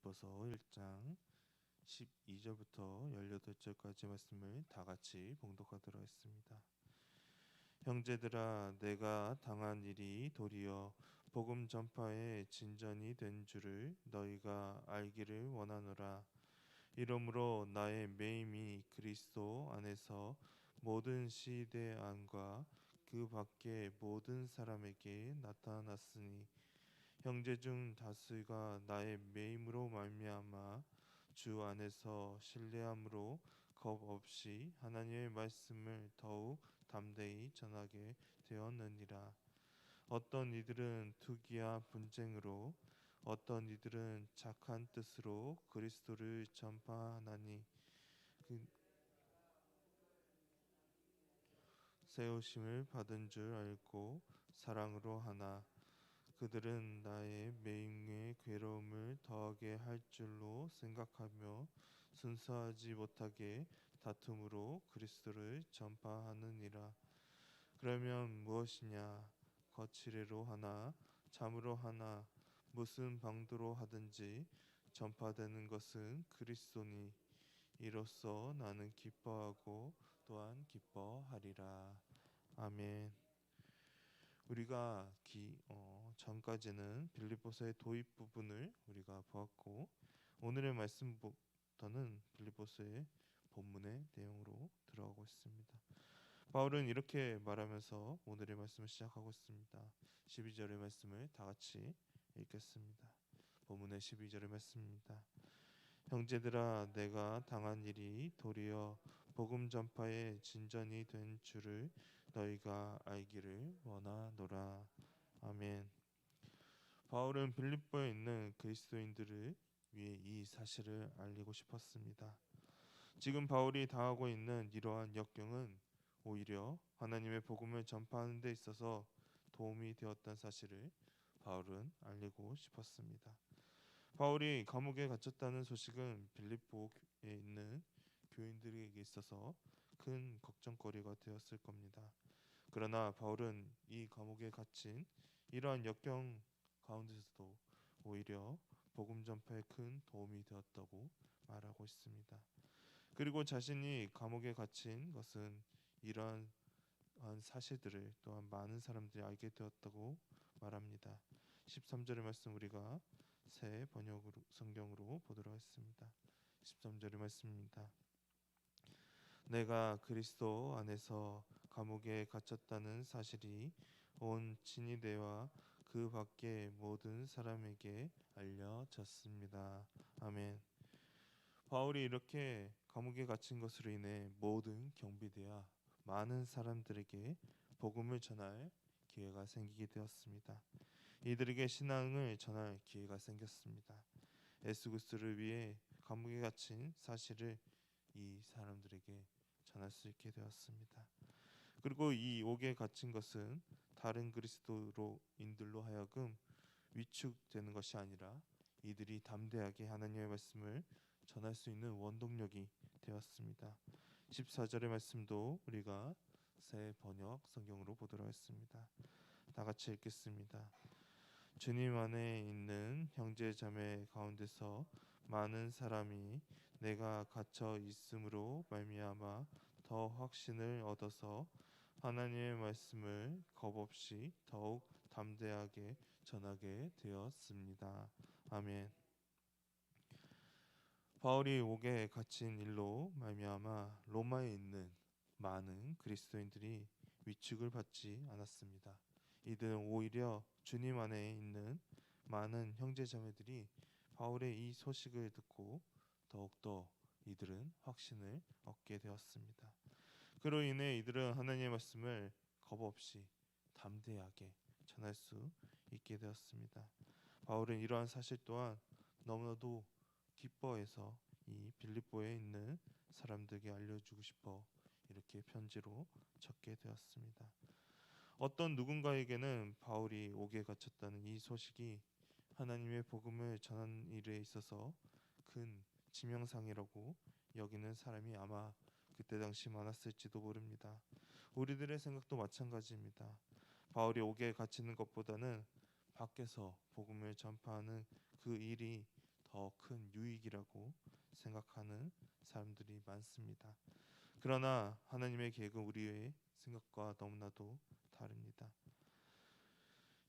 빌립보서 1장 12절부터 18절까지 말씀을 다 같이 봉독하도록 하겠습니다. 형제들아, 내가 당한 일이 도리어 복음 전파의 진전이 된 줄을 너희가 알기를 원하노라. 이러므로 나의 매임이 그리스도 안에서 모든 시대 안과 그 밖의 모든 사람에게 나타났으니 형제 중 다수가 나의 매임으로 말미암아 주 안에서 신뢰함으로 겁 없이 하나님의 말씀을 더욱 담대히 전하게 되었느니라. 어떤 이들은 투기와 분쟁으로, 어떤 이들은 착한 뜻으로 그리스도를 전파하나니 그 세우심을 받은 줄 알고 사랑으로 하나. 그들은 나의 매임의 괴로움을 더하게 할 줄로 생각하며 순수하지 못하게 다툼으로 그리스도를 전파하느니라. 그러면 무엇이냐? 거칠애로 하나 잠으로 하나 무슨 방도로 하든지 전파되는 것은 그리스도니 이로써 나는 기뻐하고 또한 기뻐하리라. 아멘. 우리가 전까지는 빌립보서의 도입 부분을 우리가 보았고 오늘의 말씀부터는 빌립보서의 본문의 내용으로 들어가고 있습니다. 바울은 이렇게 말하면서 오늘의 말씀을 시작하고 있습니다. 12절의 말씀을 다 같이 읽겠습니다. 본문의 12절의 말씀입니다. 형제들아, 내가 당한 일이 도리어 복음 전파의 진전이 된 줄을 너희가 알기를 원하노라. 아멘. 바울은 빌립보에 있는 그리스도인들을 위해 이 사실을 알리고 싶었습니다. 지금 바울이 당하고 있는 이러한 역경은 오히려 하나님의 복음을 전파하는 데 있어서 도움이 되었다는 사실을 바울은 알리고 싶었습니다. 바울이 감옥에 갇혔다는 소식은 빌립보에 있는 교인들에게 있어서 큰 걱정거리가 되었을 겁니다. 그러나 바울은 이 감옥에 갇힌 이러한 역경 가운데서도 오히려 복음 전파에 큰 도움이 되었다고 말하고 있습니다. 그리고 자신이 감옥에 갇힌 것은 이러한 사실들을 또한 많은 사람들이 알게 되었다고 말합니다. 13절의 말씀 우리가 새 번역으로 성경으로 보도록 하겠습니다. 13절의 말씀입니다. 내가 그리스도 안에서 감옥에 갇혔다는 사실이 온 친위대와 그 밖의 모든 사람에게 알려졌습니다. 아멘. 바울이 이렇게 감옥에 갇힌 것으로 인해 모든 경비대와 많은 사람들에게 복음을 전할 기회가 생기게 되었습니다. 이들에게 신앙을 전할 기회가 생겼습니다. 예수 그리스도를 위해 감옥에 갇힌 사실을 이 사람들에게 전할 수 있게 되었습니다. 그리고 이 옥에 갇힌 것은 다른 그리스도인들로 하여금 위축되는 것이 아니라 이들이 담대하게 하나님의 말씀을 전할 수 있는 원동력이 되었습니다. 14절의 말씀도 우리가 새 번역 성경으로 보도록 하겠습니다. 다 같이 읽겠습니다. 주님 안에 있는 형제 자매 가운데서 많은 사람이 내가 갇혀 있음으로 말미암아 더 확신을 얻어서 하나님의 말씀을 겁없이 더욱 담대하게 전하게 되었습니다. 아멘. 바울이 옥에 갇힌 일로 말미암아 로마에 있는 많은 그리스도인들이 위축을 받지 않았습니다. 이들은 오히려 주님 안에 있는 많은 형제자매들이 바울의 이 소식을 듣고 더욱더 이들은 확신을 얻게 되었습니다. 그로 인해 이들은 하나님의 말씀을 겁없이 담대하게 전할 수 있게 되었습니다. 바울은 이러한 사실 또한 너무나도 기뻐해서 이 빌립보에 있는 사람들에게 알려주고 싶어 이렇게 편지로 적게 되었습니다. 어떤 누군가에게는 바울이 옥에 갇혔다는 이 소식이 하나님의 복음을 전하는 일에 있어서 큰 치명상이라고 여기는 사람이 아마 그때 당시 많았을지도 모릅니다. 우리들의 생각도 마찬가지입니다. 바울이 옥에 갇히는 것보다는 밖에서 복음을 전파하는 그 일이 더 큰 유익이라고 생각하는 사람들이 많습니다. 그러나 하나님의 계획은 우리의 생각과 너무나도 다릅니다.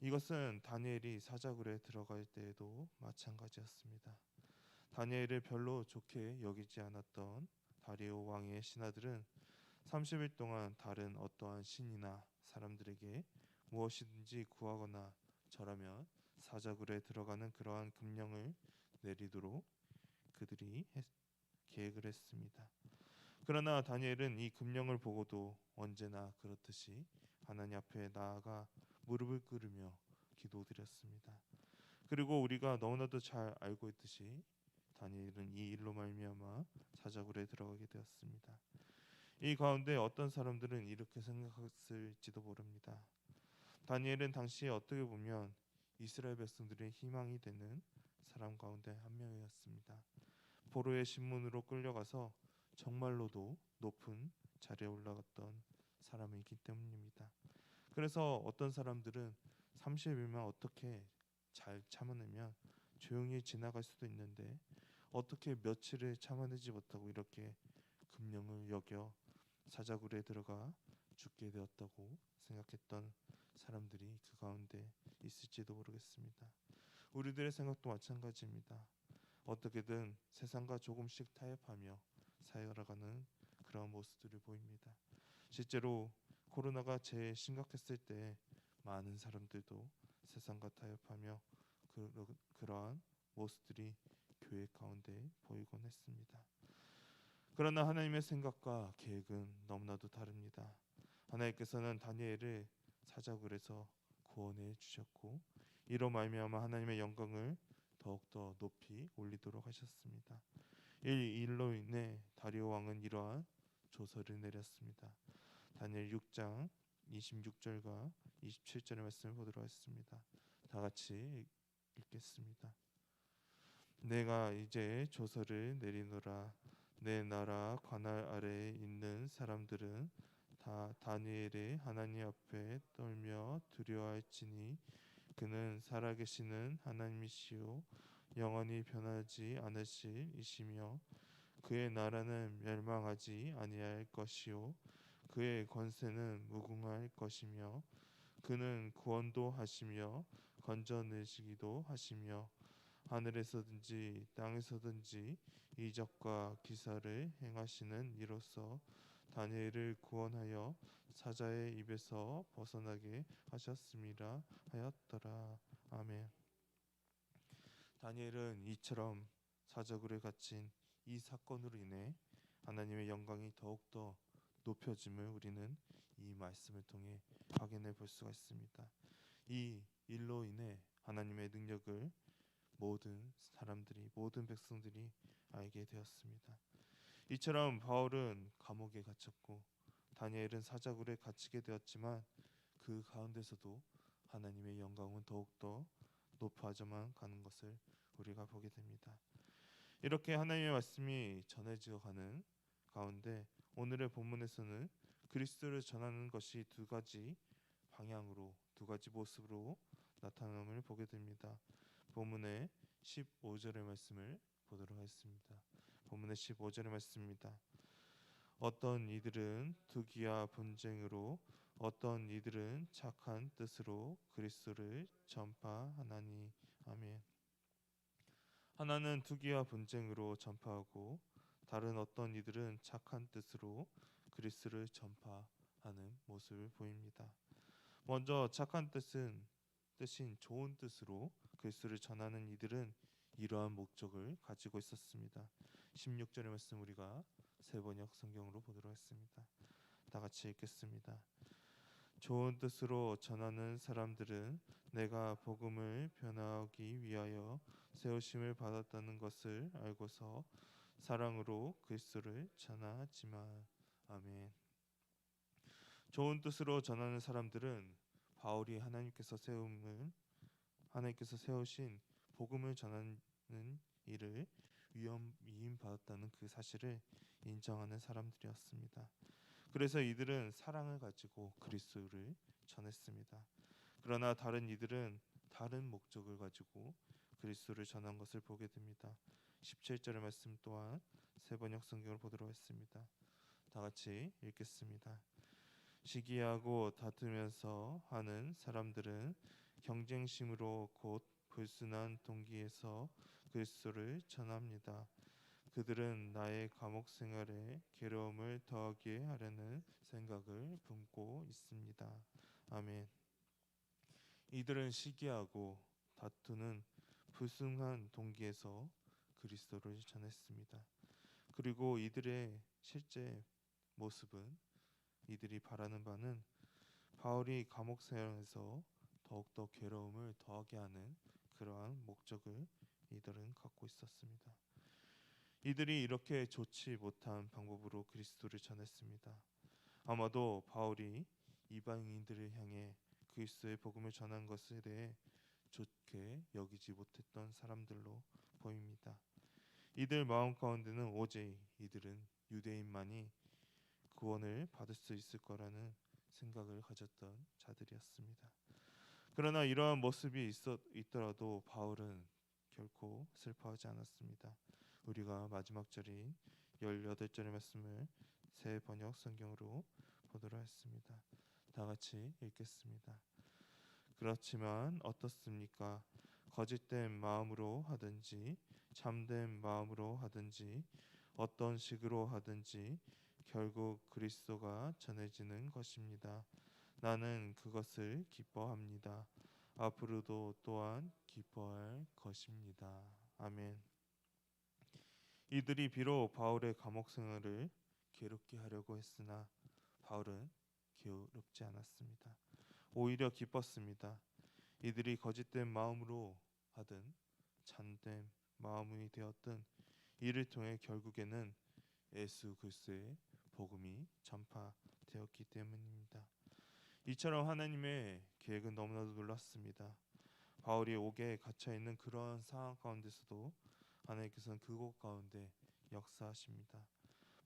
이것은 다니엘이 사자굴에 들어갈 때에도 마찬가지였습니다. 다니엘을 별로 좋게 여기지 않았던 다리오 왕의 신하들은 30일 동안 다른 어떠한 신이나 사람들에게 무엇이든지 구하거나 절하면 사자굴에 들어가는 그러한 금령을 내리도록 계획을 했습니다. 그러나 다니엘은 이 금령을 보고도 언제나 그렇듯이 하나님 앞에 나아가 무릎을 꿇으며 기도드렸습니다. 그리고 우리가 너무나도 잘 알고 있듯이 다니엘은 이 일로 말미암아 사자굴에 들어가게 되었습니다. 이 가운데 어떤 사람들은 이렇게 생각했을지도 모릅니다. 다니엘은 당시에 어떻게 보면 이스라엘 백성들의 희망이 되는 사람 가운데 한 명이었습니다. 포로의 신문으로 끌려가서 정말로도 높은 자리에 올라갔던 사람이기 때문입니다. 그래서 어떤 사람들은 30일만 어떻게 잘 참아내면 조용히 지나갈 수도 있는데 어떻게 며칠을 참아내지 못하고 이렇게 금령을 여겨 사자굴에 들어가 죽게 되었다고 생각했던 사람들이 그 가운데 있을지도 모르겠습니다. 우리들의 생각도 마찬가지입니다. 어떻게든 세상과 조금씩 타협하며 살아가는 그런 모습들을 보입니다. 실제로 코로나가 제일 심각했을 때 많은 사람들도 세상과 타협하며 그러한 모습들이 교회 가운데 보이곤 했습니다. 그러나 하나님의 생각과 계획은 너무나도 다릅니다. 하나님께서는 다니엘을 사자굴에서 구원해 주셨고 이로 말미암아 하나님의 영광을 더욱더 높이 올리도록 하셨습니다. 이 일로 인해 다리오 왕은 이러한 조서를 내렸습니다. 다니엘 6장 26절과 27절의 말씀을 보도록 하겠습니다. 다 같이 읽겠습니다. 내가 이제 조서를 내리노라. 내 나라 관할 아래에 있는 사람들은 다 다니엘의 하나님 앞에 떨며 두려워할지니 그는 살아계시는 하나님이시요 영원히 변하지 않으실 이시며 그의 나라는 멸망하지 아니할 것이요 그의 권세는 무궁할 것이며 그는 구원도 하시며 건져내시기도 하시며 하늘에서든지 땅에서든지 이적과 기사를 행하시는 이로써 다니엘을 구원하여 사자의 입에서 벗어나게 하셨음이라 하였더라. 아멘. 다니엘은 이처럼 사자굴에 갇힌 이 사건으로 인해 하나님의 영광이 더욱더 높여짐을 우리는 이 말씀을 통해 확인해 볼 수가 있습니다. 이 일로 인해 하나님의 능력을 모든 사람들이 모든 백성들이 알게 되었습니다. 이처럼 바울은 감옥에 갇혔고 다니엘은 사자굴에 갇히게 되었지만 그 가운데서도 하나님의 영광은 더욱더 높아져만 가는 것을 우리가 보게 됩니다. 이렇게 하나님의 말씀이 전해져 가는 가운데 오늘의 본문에서는 그리스도를 전하는 것이 두 가지 방향으로 두 가지 모습으로 나타남을 보게 됩니다. 본문의 15절의 말씀을 보도록 하겠습니다. 본문의 15절의 말씀입니다. 어떤 이들은 투기와 분쟁으로 어떤 이들은 착한 뜻으로 그리스도를 전파하나니. 아멘. 하나는 투기와 분쟁으로 전파하고 다른 어떤 이들은 착한 뜻으로 그리스도를 전파하는 모습을 보입니다. 먼저 착한 뜻인 좋은 뜻으로 그리스도를 전하는 이들은 이러한 목적을 가지고 있었습니다. 16절의 말씀 우리가 세번역 성경으로 보도록 하겠습니다. 다 같이 읽겠습니다. 좋은 뜻으로 전하는 사람들은 내가 복음을 변화하기 위하여 세우심을 받았다는 것을 알고서 사랑으로 그리스도를 전하지만. 아멘. 좋은 뜻으로 전하는 사람들은 바울이 하나님께서 세우신 복음을 전하는 일을 위임받았다는 그 사실을 인정하는 사람들이었습니다. 그래서 이들은 사랑을 가지고 그리스도를 전했습니다. 그러나 다른 이들은 다른 목적을 가지고 그리스도를 전한 것을 보게 됩니다. 17절의 말씀 또한 새 번역 성경을 보도록 했습니다. 다 같이 읽겠습니다. 시기하고 다투면서 하는 사람들은 경쟁심으로 곧 불순한 동기에서 그리스도를 전합니다. 그들은 나의 감옥 생활에 괴로움을 더하게 하려는 생각을 품고 있습니다. 아멘. 이들은 시기하고 다투는 불순한 동기에서 그리스도를 전했습니다. 그리고 이들의 실제 모습은, 이들이 바라는 바는 바울이 감옥 생활에서 더욱더 괴로움을 더하게 하는 그러한 목적을 이들은 갖고 있었습니다. 이들이 이렇게 좋지 못한 방법으로 그리스도를 전했습니다. 아마도 바울이 이방인들을 향해 그리스도의 복음을 전한 것에 대해 좋게 여기지 못했던 사람들로 보입니다. 이들 마음 가운데는 오직 이들은 유대인만이 구원을 받을 수 있을 거라는 생각을 가졌던 자들이었습니다. 그러나 이러한 모습이 있더라도 바울은 결코 슬퍼하지 않았습니다. 우리가 마지막 절인 18절의 말씀을 새 번역 성경으로 보도록 했습니다. 다 같이 읽겠습니다. 그렇지만 어떻습니까? 거짓된 마음으로 하든지 참된 마음으로 하든지 어떤 식으로 하든지 결국 그리스도가 전해지는 것입니다. 나는 그것을 기뻐합니다. 앞으로도 또한 기뻐할 것입니다. 아멘. 이들이 비록 바울의 감옥 생활을 괴롭게 하려고 했으나 바울은 괴롭지 않았습니다. 오히려 기뻤습니다. 이들이 거짓된 마음으로 하든 참된 마음이 되었든 이를 통해 결국에는 예수 그리스도의 복음이 전파되었기 때문입니다. 이처럼 하나님의 계획은 너무나도 놀랐습니다. 바울이 옥에 갇혀 있는 그러한 상황 가운데서도 하나님께서는 그곳 가운데 역사하십니다.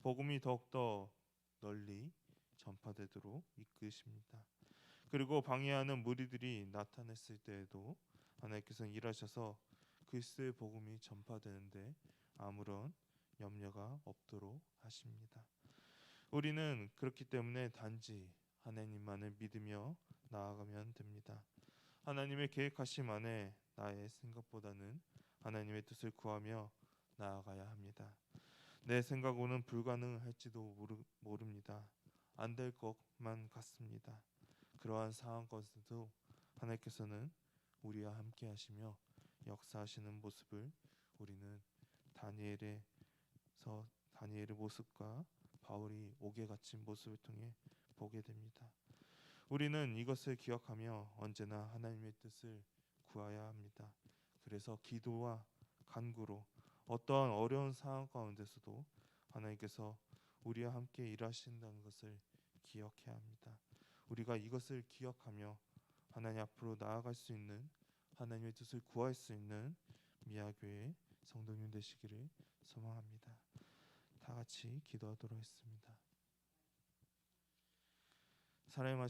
복음이 더욱더 널리 전파되도록 이끄십니다. 그리고 방해하는 무리들이 나타났을 때에도 하나님께서는 일하셔서 그리스도의 복음이 전파되는데 아무런 염려가 없도록 하십니다. 우리는 그렇기 때문에 단지 하나님만을 믿으며 나아가면 됩니다. 하나님의 계획하심 안에 나의 생각보다는 하나님의 뜻을 구하며 나아가야 합니다. 내 생각으로는 불가능할지도 모릅니다. 안 될 것만 같습니다. 그러한 상황 가운데도 하나님께서는 우리와 함께 하시며 역사하시는 모습을 우리는 다니엘의 모습과 바울이 옥에 갇힌 모습을 통해 보게 됩니다. 우리는 이것을 기억하며 언제나 하나님의 뜻을 구해야 합니다. 그래서 기도와 간구로 어떠한 어려운 상황 가운데서도 하나님께서 우리와 함께 일하신다는 것을 기억해야 합니다. 우리가 이것을 기억하며 하나님 앞으로 나아갈 수 있는, 하나님의 뜻을 구할 수 있는 미아교회 성도님 되시기를 소망합니다. 다 같이 기도하도록 하겠습니다. 사랑의 하나님